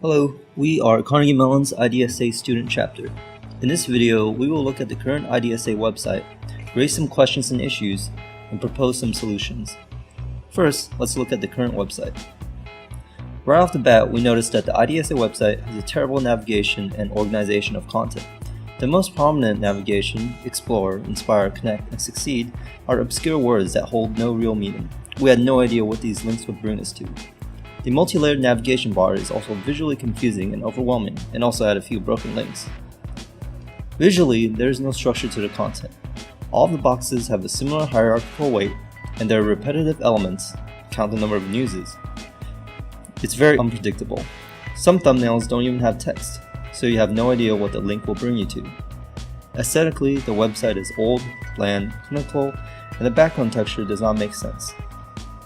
Hello, we are Carnegie Mellon's IDSA student chapter. In this video, we will look at the current IDSA website, raise some questions and issues, and propose some solutions. First, let's look at the current website. Right off the bat, we noticed that the IDSA website has a terrible navigation and organization of content. The most prominent navigation, explore, inspire, connect, and succeed, are obscure words that hold no real meaning. We had no idea what these links would bring us to. The multi-layered navigation bar is also visually confusing and overwhelming, and also had a few broken links. Visually, there is no structure to the content. All of the boxes have a similar hierarchical weight, and there are repetitive elements, count the number of newses. It's very unpredictable. Some thumbnails don't even have text, so you have no idea what the link will bring you to. Aesthetically, the website is old, bland, clinical, and the background texture does not make sense.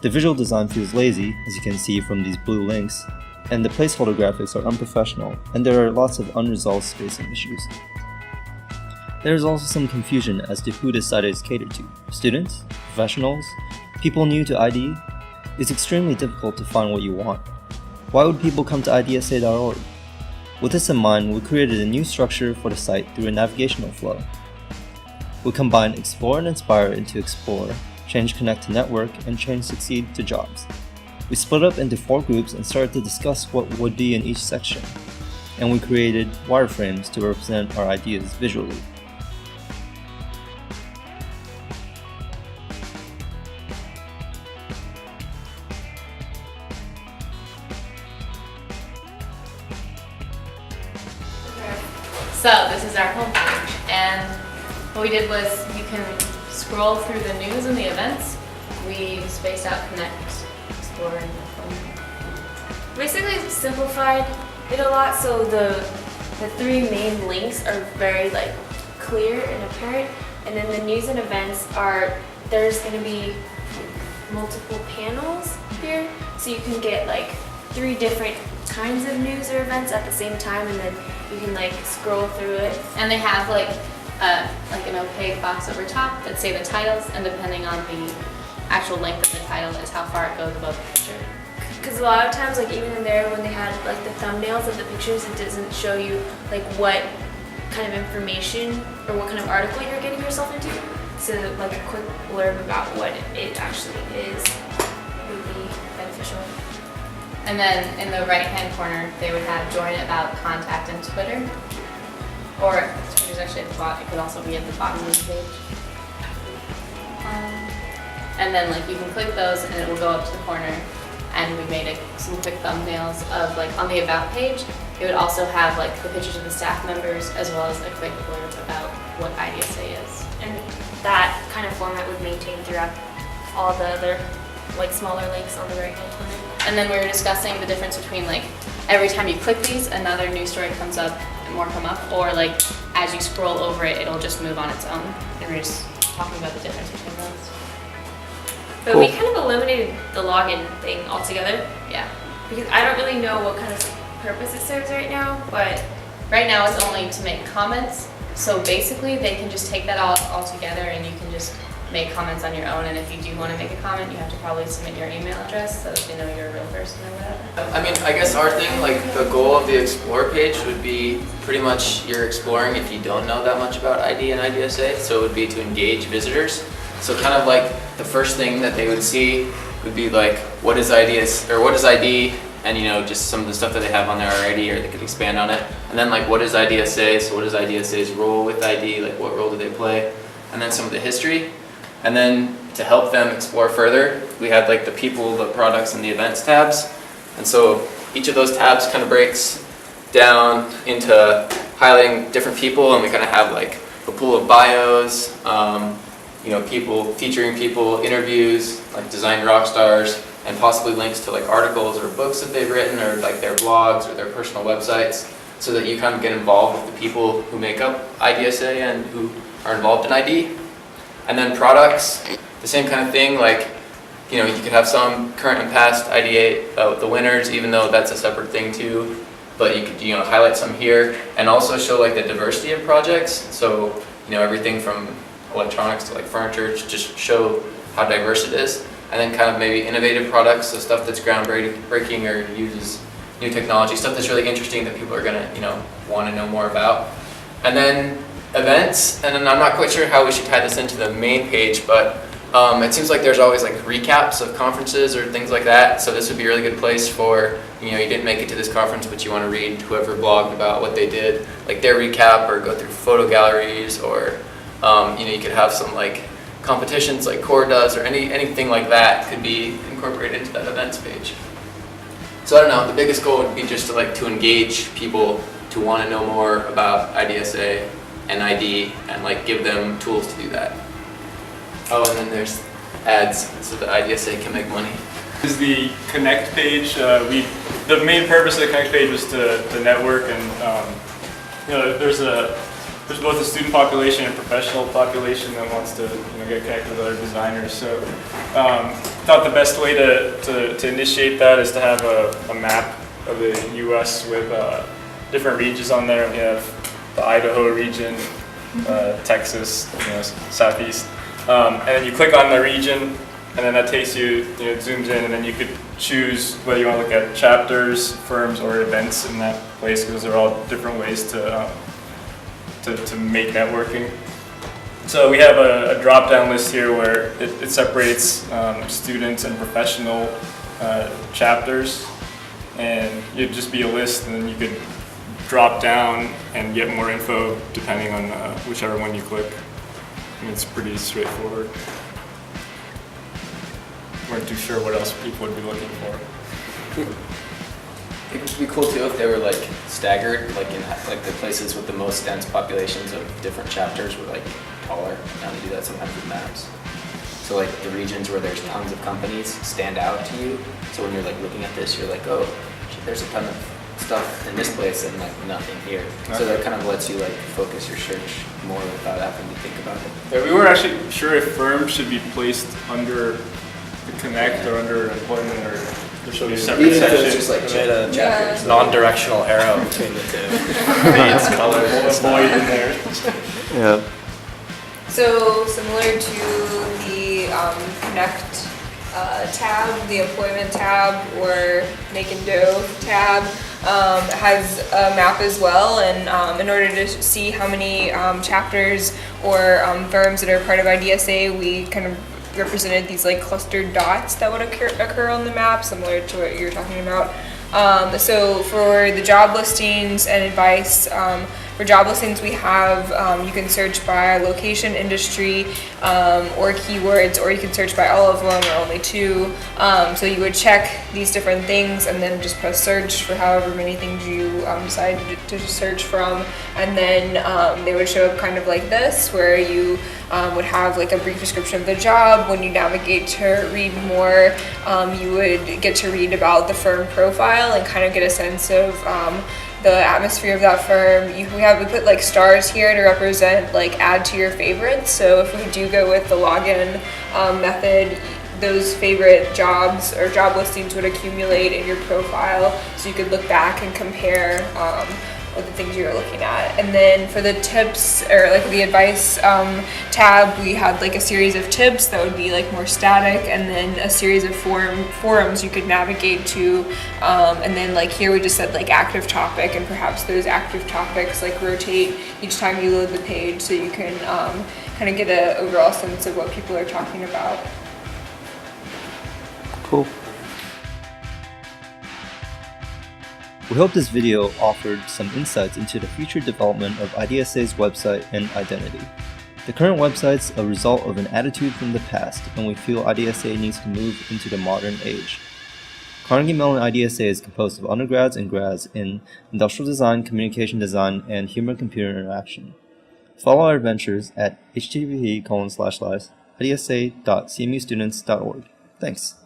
The visual design feels lazy, as you can see from these blue links, and the placeholder graphics are unprofessional, and there are lots of unresolved spacing issues. There is also some confusion as to who this site is catered to. Students? Professionals? People new to ID? It's extremely difficult to find what you want. Why would people come to idsa.org? With this in mind, we created a new structure for the site through a navigational flow. We combined Explore and Inspire into Explore, change Connect to Network, and change Succeed to Jobs. We split up into 4 groups and started to discuss what would be in each section. And we created wireframes to represent our ideas visually. So this is our homepage, and what we did was you can scroll through the news and the events. We spaced out Connect, Explore, and basically simplified it a lot, so the 3 main links are very clear and apparent, and then the news and events are, there's going to be multiple panels here, so you can get 3 different kinds of news or events at the same time, and then you can scroll through it. And they have an opaque box over top that say the titles, and depending on the actual length of the title is how far it goes above the picture. Because a lot of times, even in there, when they had the thumbnails of the pictures, it doesn't show you what kind of information or what kind of article you're getting yourself into. So a quick blurb about what it actually is would be beneficial. And then in the right-hand corner, they would have join, about, contact, and Twitter. Or Twitter's actually at the bottom. It could also be at the bottom of the page. And then you can click those, and it will go up to the corner. And we made some quick thumbnails of on the about page. It would also have the pictures of the staff members, as well as a quick blurb about what IDSA is. And that kind of format would maintain throughout all the other smaller links on the right-hand corner. And then we were discussing the difference between every time you click these, another news story comes up, more come up, or as you scroll over it, it'll just move on its own. And we're just talking about the difference between those. But we kind of eliminated the login thing altogether. Yeah. Because I don't really know what kind of purpose it serves right now, but right now it's only to make comments. So basically they can just take that all together, and you can just make comments on your own, and if you do want to make a comment, you have to probably submit your email address so that they know you're a real person or whatever. I mean, I guess our thing, the goal of the Explore page would be pretty much you're exploring if you don't know that much about ID and IDSA, so it would be to engage visitors. So kind of the first thing that they would see would be what is IDS, or what is ID, and just some of the stuff that they have on there already, or they could expand on it. And then what is IDSA, so what is IDSA's role with ID, what role do they play, and then some of the history. And then to help them explore further, we had the people, the products, and the events tabs. And so each of those tabs kind of breaks down into highlighting different people, and we kind of have a pool of bios, people, featuring people, interviews, design rock stars, and possibly links to articles or books that they've written, or their blogs or their personal websites, so that you kind of get involved with the people who make up IDSA and who are involved in ID. And then products, the same kind of thing, you could have some current and past ID, the winners, even though that's a separate thing too. But you could, highlight some here, and also show the diversity of projects. So, everything from electronics to furniture, just show how diverse it is. And then kind of maybe innovative products, so stuff that's groundbreaking or uses new technology, stuff that's really interesting that people are gonna, want to know more about. And then events, and then I'm not quite sure how we should tie this into the main page, but it seems like there's always like recaps of conferences or things like that. So this would be a really good place for, you didn't make it to this conference, but you want to read whoever blogged about what they did, like their recap, or go through photo galleries, or you could have some like competitions like Core does, or anything like that could be incorporated into that events page. So I don't know, the biggest goal would be just to engage people to want to know more about IDSA and ID, and like give them tools to do that. Oh, and then there's ads, so the IDSA can make money. This is the Connect page. The main purpose of the Connect page was to network, and there's both a student population and professional population that wants to get connected with other designers. So thought the best way to initiate that is to have a map of the U.S. with different regions on there. We have the Idaho region, Texas, Southeast. And then you click on the region, and then that takes you, zooms in, and then you could choose whether you want to look at chapters, firms, or events in that place, because they're all different ways to make networking. So we have a drop-down list here where it separates students and professional chapters, and it'd just be a list, and then you could drop down and get more info depending on whichever one you click. And it's pretty straightforward. Weren't too sure what else people would be looking for. It would be cool too if they were like staggered, like in like the places with the most dense populations of different chapters were like taller. Now they do that sometimes with maps. So like the regions where there's tons of companies stand out to you. So when you're like looking at this, you're like, oh, there's a ton of stuff in this place and like nothing here. Okay. So that kind of lets you like focus your search more without having to think about it. Yeah, we weren't actually sure if firms should be placed under the Connect or under employment, or there should be separate sections. Just like non-directional arrow between the two. It's colors. Avoid in there. Yeah. So similar to the Connect tab, the employment tab, or Make and Do tab has a map as well, and in order to see how many chapters or firms that are part of IDSA, we kind of represented these like clustered dots that would occur on the map, similar to what you're talking about. So for the job listings and advice, for job listings we have, you can search by location, industry, or keywords, or you can search by all of them or only two. So you would check these different things and then just press search for however many things you decide to search from, and then they would show up kind of like this, where you would have like a brief description of the job. When you navigate to read more, you would get to read about the firm profile and kind of get a sense of the atmosphere of that firm. We put like stars here to represent like add to your favorites. So if we do go with the login method, those favorite jobs or job listings would accumulate in your profile, so you could look back and compare with the things you're looking at. And then for the tips, or like the advice tab, we had like a series of tips that would be like more static, and then a series of forums you could navigate to, and then like here we just said like active topic, and perhaps those active topics like rotate each time you load the page, so you can kind of get an overall sense of what people are talking about. Cool. We hope this video offered some insights into the future development of IDSA's website and identity. The current website's a result of an attitude from the past, and we feel IDSA needs to move into the modern age. Carnegie Mellon IDSA is composed of undergrads and grads in industrial design, communication design, and human-computer interaction. Follow our adventures at http://idsa.cmustudents.org. Thanks.